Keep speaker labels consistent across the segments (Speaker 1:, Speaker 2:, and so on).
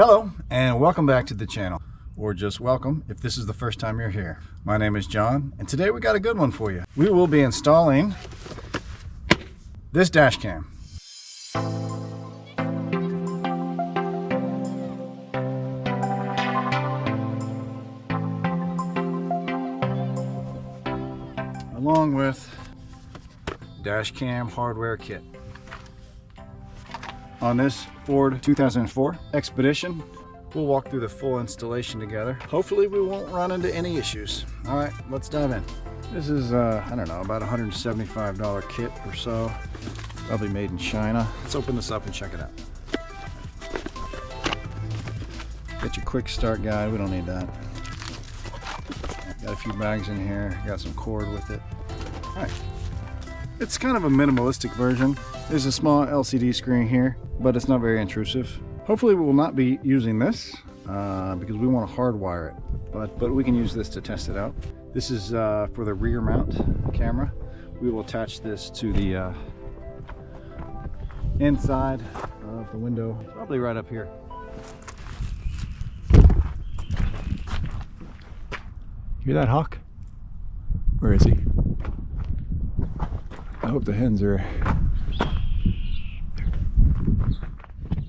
Speaker 1: Hello and welcome back to the channel, or just welcome if this is the first time you're here. My name is John and today we got a good one for you. We will be installing this dash cam. Along with dash cam hardware kit. On this Ford 2004 Expedition, we'll walk through the full installation together. Hopefully we won't run into any issues. All right, let's dive in. This is, I don't know, about $175 kit or so. Probably made in China. Let's open this up and check it out. Got your quick start guide, we don't need that. Got a few bags in here, got some cord with it. All right. It's kind of a minimalistic version. There's a small LCD screen here, but it's not very intrusive. Hopefully we will not be using this because we want to hardwire it, but we can use this to test it out. This is for the rear mount camera. We will attach this to the inside of the window, probably right up here. Hear that hawk? Where is he? I hope the hens are.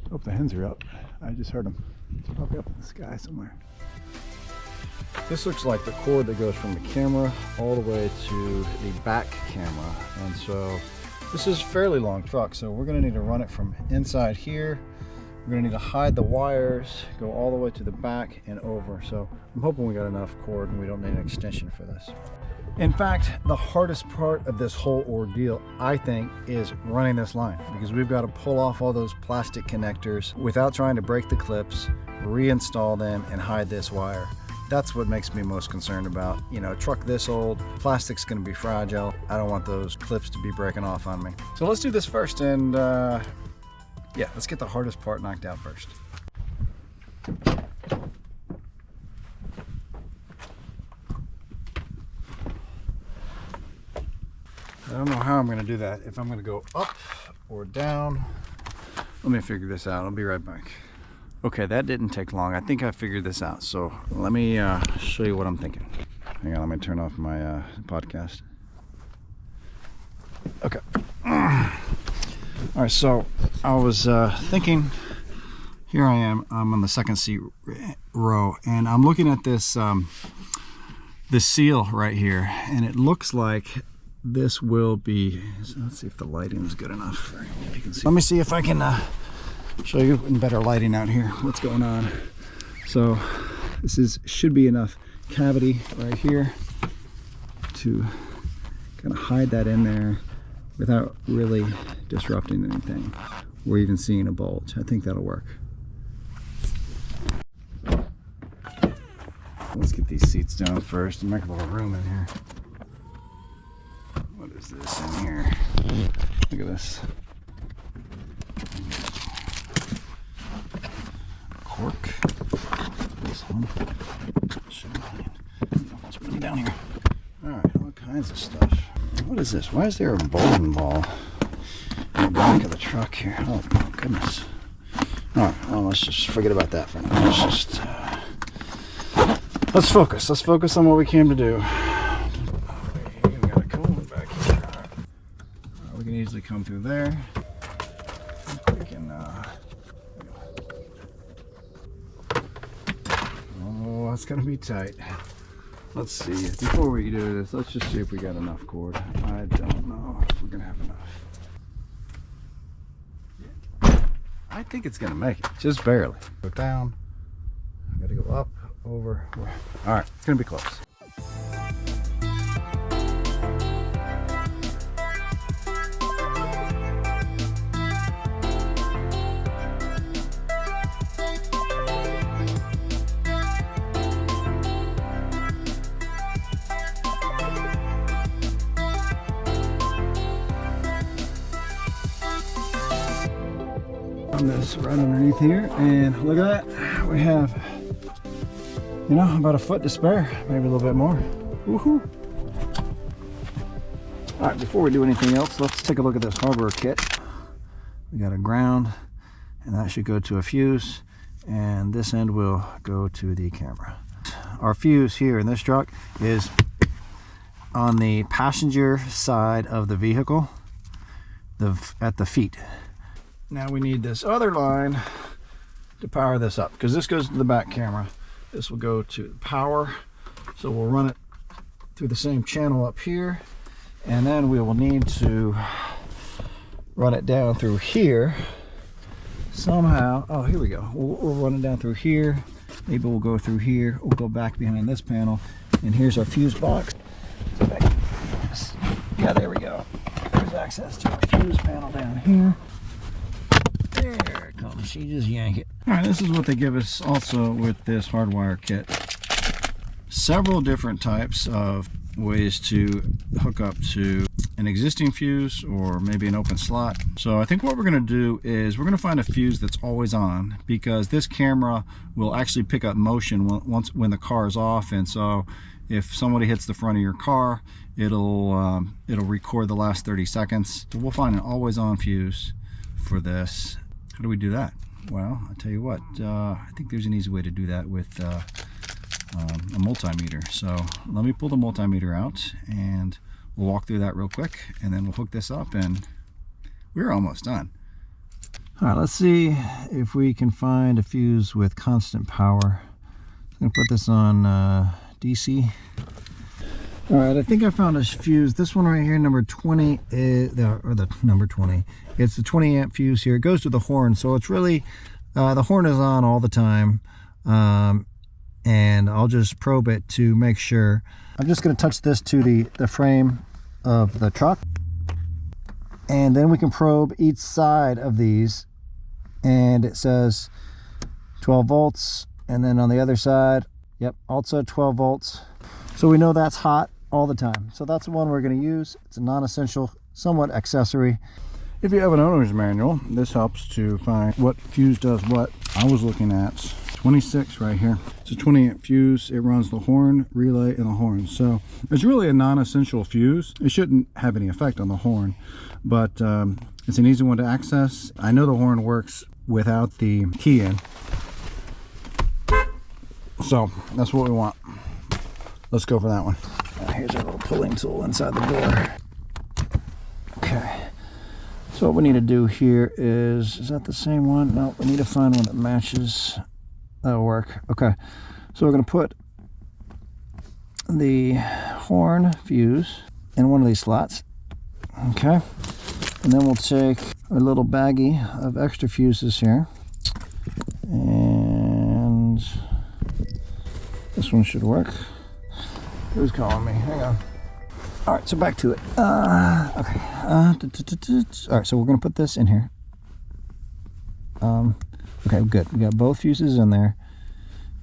Speaker 1: Hope the hens are up. I just heard them. It's probably up in the sky somewhere. This looks like the cord that goes from the camera all the way to the back camera, and so this is a fairly long truck. So we're going to need to run it from inside here. We're going to need to hide the wires, go all the way to the back and over. So I'm hoping we got enough cord and we don't need an extension for this. In fact, the hardest part of this whole ordeal, I think, is running this line, because we've got to pull off all those plastic connectors without trying to break the clips, reinstall them, and hide this wire. That's what makes me most concerned about. You know, a truck this old, plastic's going to be fragile. I don't want those clips to be breaking off on me. So let's do this first, and yeah, let's get the hardest part knocked out first. I don't know how I'm going to do that. If I'm going to go up or down. Let me figure this out. I'll be right back. Okay, that didn't take long. I think I figured this out. So let me show you what I'm thinking. Hang on, let me turn off my podcast. Okay. All right, so I was thinking, here I am. I'm on the second seat row, and I'm looking at this, this seal right here, and it looks like this will be, let's see if the lighting is good enough. If you can see. Let me see if I can show you in better lighting out here what's going on. So this should be enough cavity right here to kind of hide that in there without really disrupting anything or even seeing a bulge. I think that'll work. Let's get these seats down first and make a little room in here. What is this in here? Look at this. Cork. This one. Let's put it down here. Alright, all kinds of stuff. What is this? Why is there a bowling ball in the back of the truck here? Oh my goodness. Alright, well, let's just forget about that for now. Let's just let's focus. Let's focus on what we came to do. We can easily come through there. We can, oh, it's gonna be tight. Let's see. Before we do this, let's just see if we got enough cord. I don't know if we're gonna have enough. I think it's gonna make it, just barely. Go down. Gotta go up, over. All right, it's gonna be close. This right underneath here, and look at that, we have, you know, about a foot to spare, maybe a little bit more. Woohoo! All right, before we do anything else, let's take a look at this hardware kit. We got a ground, and that should go to a fuse, and this end will go to the camera. Our fuse here in this truck is on the passenger side of the vehicle, at the feet. Now we need this other line to power this up, because this goes to the back camera. This will go to power, so we'll run it through the same channel up here, and then we will need to run it down through here somehow. Oh, here we go. We'll run it down through here. Maybe we'll go through here. We'll go back behind this panel, and here's our fuse box. Yeah, there we go. There's access to our fuse panel down here. There it comes. You just yank it. All right, this is what they give us also with this hardwire kit. Several different types of ways to hook up to an existing fuse or maybe an open slot. So I think what we're going to do is we're going to find a fuse that's always on, because this camera will actually pick up motion when the car is off, and so if somebody hits the front of your car, it'll record the last 30 seconds. So we'll find an always on fuse for this. How do we do that? Well, I'll tell you what, I think there's an easy way to do that with a multimeter. So let me pull the multimeter out and we'll walk through that real quick, and then we'll hook this up, and we're almost done. All right, let's see if we can find a fuse with constant power. I'm gonna put this on DC. All right, I think I found a fuse. This one right here, number 20, the number 20. It's the 20 amp fuse here. It goes to the horn, so it's really, the horn is on all the time. And I'll just probe it to make sure. I'm just going to touch this to the frame of the truck, and then we can probe each side of these, and it says 12 volts, and then on the other side, yep, also 12 volts. So we know that's hot all the time. So that's the one we're going to use. It's a non-essential, somewhat accessory. If you have an owner's manual, this helps to find what fuse does what. I was looking at 26 right here. It's a 20 amp fuse. It runs the horn, relay, and the horn. So it's really a non-essential fuse. It shouldn't have any effect on the horn, but it's an easy one to access. I know the horn works without the key in, so that's what we want. Let's go for that one. Here's our little pulling tool inside the door. Okay. So what we need to do here is that the same one? No, we need to find one that matches. That'll work. Okay, so we're going to put the horn fuse in one of these slots. Okay, and then we'll take our little baggie of extra fuses here, and this one should work. Who's calling me? Hang on. All right, so back to it. Okay. All right, so we're going to put this in here. Okay, good. We got both fuses in there.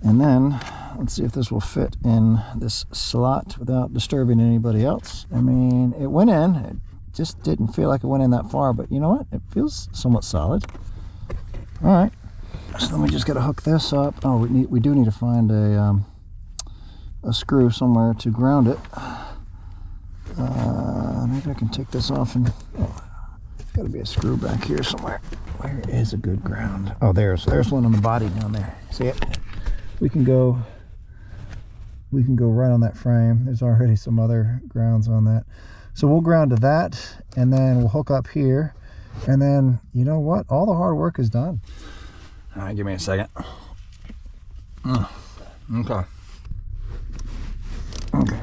Speaker 1: And then, let's see if this will fit in this slot without disturbing anybody else. I mean, it went in. It just didn't feel like it went in that far, but you know what? It feels somewhat solid. All right. So then we just got to hook this up. Oh, we do need to find a screw somewhere to ground it. Maybe I can take this off and... Oh, got to be a screw back here somewhere. Where is a good ground? Oh, there's one on the body down there. See it? We can go right on that frame. There's already some other grounds on that. So we'll ground to that, and then we'll hook up here, and then you know what? All the hard work is done. All right, give me a second. Okay. Okay.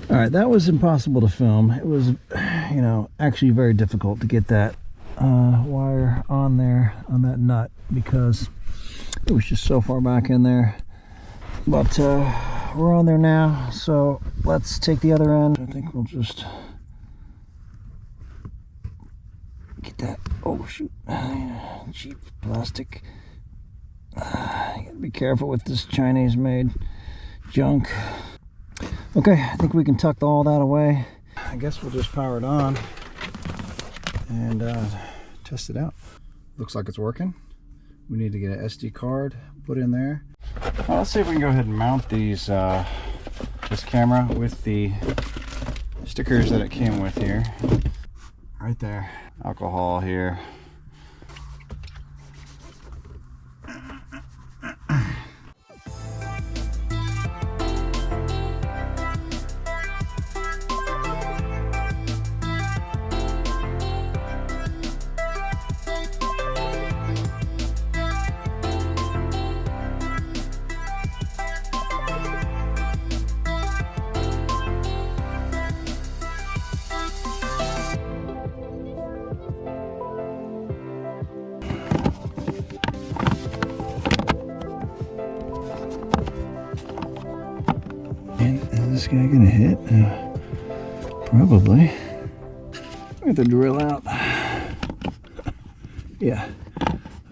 Speaker 1: All right, that was impossible to film. It was, you know, actually very difficult to get that wire on there, on that nut, because it was just so far back in there. But we're on there now, so let's take the other end. I think we'll just get that. Oh, shoot. Cheap plastic. You gotta be careful with this Chinese-made junk. Okay, I think we can tuck all that away. I guess we'll just power it on and test it out. Looks like it's working. We need to get an SD card put in there. Well, let's see if we can go ahead and mount these this camera with the stickers that it came with here. right there. Alcohol here. Is this guy gonna hit? Probably. I have to drill out. Yeah.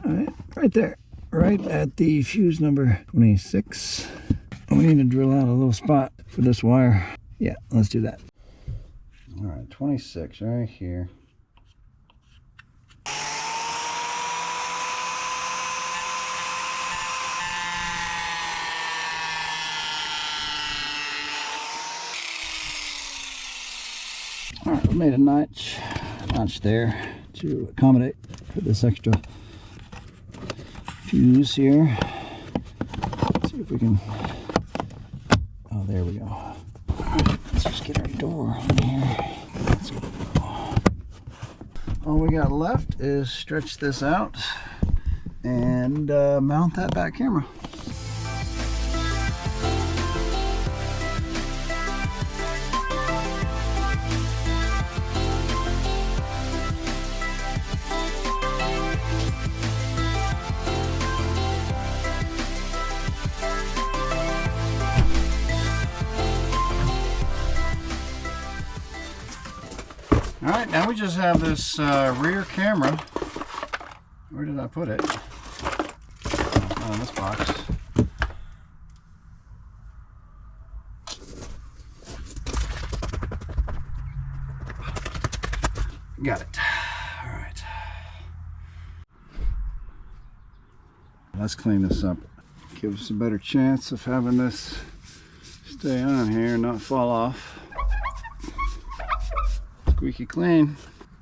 Speaker 1: Alright, right there. Right at the fuse number 26. We need to drill out a little spot for this wire. Yeah, let's do that. Alright, 26 right here. Alright, we made a notch there to accommodate for this extra fuse here. Let's see if we can. Oh, there we go. Alright, let's just get our door on here. Let's go. All we got left is stretch this out and mount that back camera. Alright, now we just have this rear camera. Where did I put it? Oh, in this box. Got it. Alright. Let's clean this up. Give us a better chance of having this stay on here and not fall off. Squeaky clean.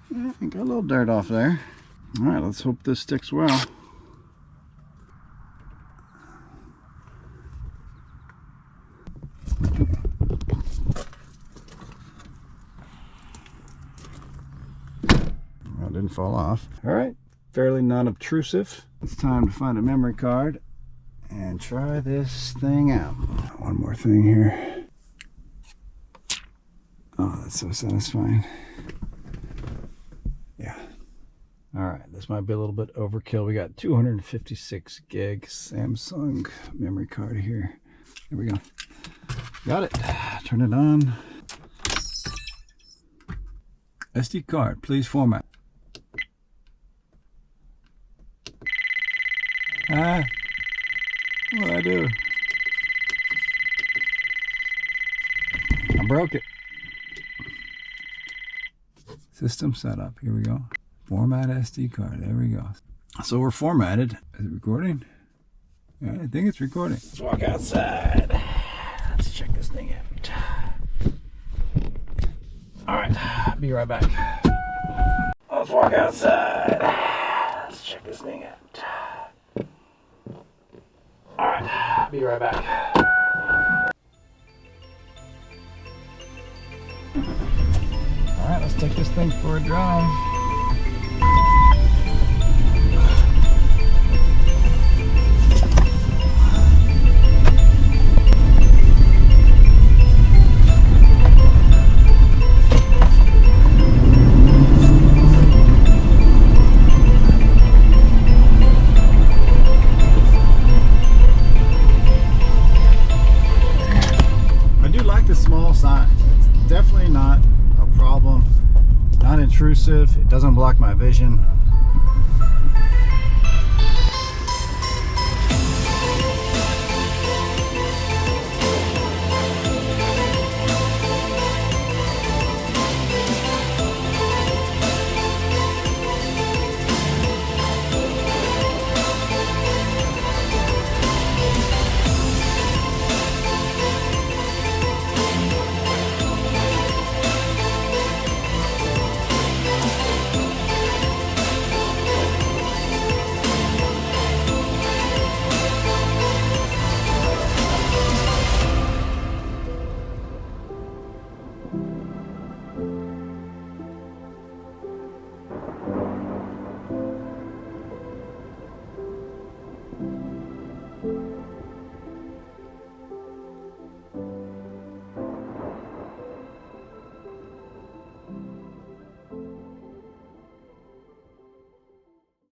Speaker 1: Yeah, got a little dirt off there. Alright, let's hope this sticks well. Well, it didn't fall off. Alright, fairly non-obtrusive. It's time to find a memory card and try this thing out. One more thing here. Oh, that's so satisfying. Yeah. All right, this might be a little bit overkill. We got 256 gig Samsung memory card here. Here we go. Got it. Turn it on. SD card, please format. Ah, what'd I do? I broke it. System setup. Here we go. Format SD card. There we go. So we're formatted. Is it recording? Yeah, I think it's recording. Let's walk outside. Let's check this thing out. Alright, be right back. Let's walk outside. Let's check this thing out. Alright, be right back. Alright, let's take this thing for a drive. I do like the small size. It's definitely not a problem. Not intrusive. It doesn't block my vision.